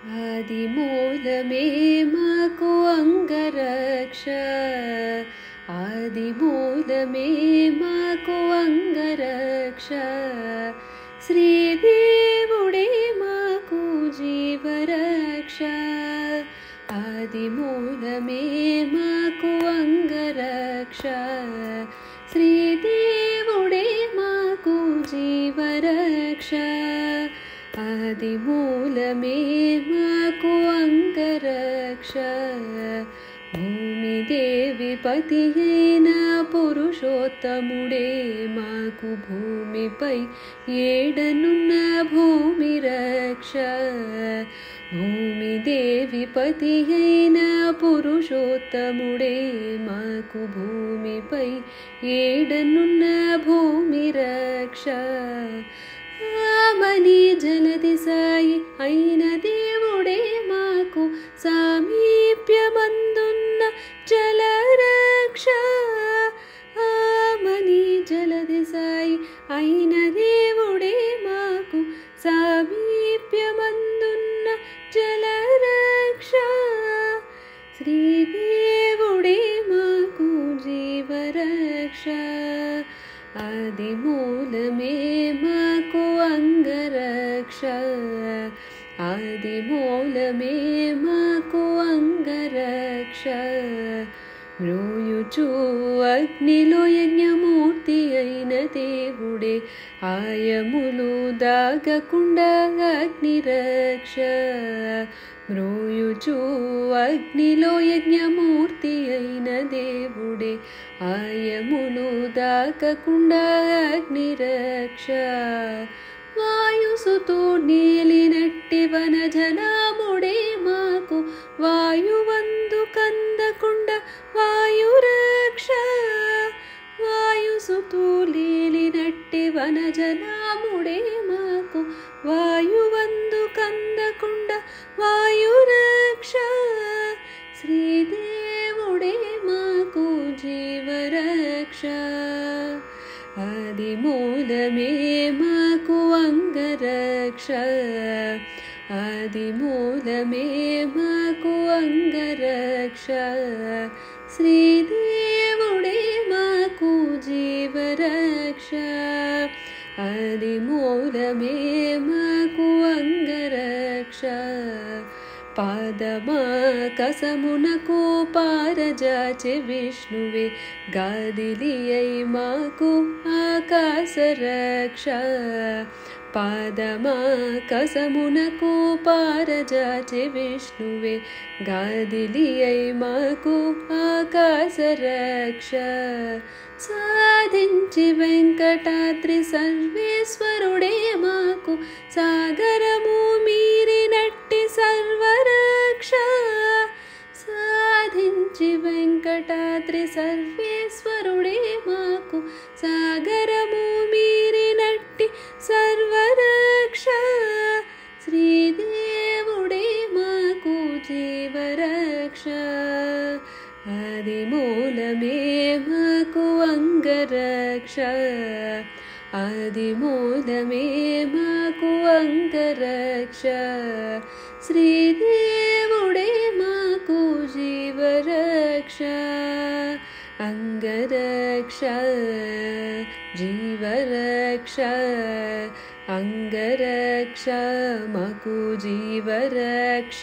ఆదిమూలమే మాకు అంగరక్ష, ఆదిమూలమే మాకు అంగరక్ష, శ్రీదేవుడే మాకు జీవరక్ష. ఆదిమూలమే మాకు అంగరక్ష, శ్రీదేవుడే మాకు జీవరక్ష. ఆదిమూలమే మాకు అంగరక్ష. భూమిదేవి పతి అయిన పురుషోత్తముడే మాకు భూమిపై ఏడనున్న భూమి రక్ష. భూమిదేవి పతి అయిన పురుషోత్తముడే మాకు భూమిపై ఏడనున్న భూమి రక్ష. ఆమని జలది సాయి అయిన దేవుడే మాకు సామీప్యమందున్న జలరక్ష. ఆమని జలది సాయి అయిన దేవుడే మాకు సామీప్యమందున్న జలరక్ష. శ్రీదేవుడే మాకు జీవరక్ష. ఆదిమూలమే మాకు అంగరక్ష, ఆదిమూలమే మాకు అంగరక్ష. మ్రోయుచు అగ్నిలో యజ్ఞమూర్తి అయిన దేవుడే ఆయములు దాగకుండా అగ్నిరక్ష. మ్రోయుచు అగ్నిలో యజ్ఞమూర్తి అయిన దేవుడే ఆయములు దాకకుండా అగ్నిరక్ష. వాయుసుతో నీలినట్టి వనజనాముడే మాకు వాయువందు కందకుండా వాయురక్ష. వాయుసుతో నీలినట్టి వనజనాముడే మాకు వాయువందు కందకుండా వాయురక్ష. శ్రీదేవుడే మాకు జీవరక్ష. ఆదిమూలమే మాకు అంగరక్ష, ఆదిమూలమే మాకు అంగరక్ష. శ్రీదేవుడే మాకు జీవరక్ష. ఆదిమూలమే మాకు అంగరక్ష. పాదమాకసమునకు పారజాచె విష్ణువే గాదిలి అయి మాకు ఆకాశరక్ష. పాదమాకసమునకు పారజాచె విష్ణువే గాదిలి అయి మాకు ఆకాశరక్ష. సాధించి వెంకటాద్రి సర్వేశ్వరుడే మాకు సాగరము మీరినట్టి సర్వరక్ష. సాధించి వెంకటాద్రి సర్వేశ్వరుడే మాకు సాగరము మీరినట్టి సర్వరక్ష. శ్రీదేవుడే మాకు జీవరక్ష. ఆదిమూలమే మాకు అంగరక్ష, ఆదిమూలమే మాకు అంగరక్ష. శ్రీదేవుడే మాకు జీవరక్ష. అంగరక్ష జీవరక్ష, అంగరక్ష మాకు జీవరక్ష.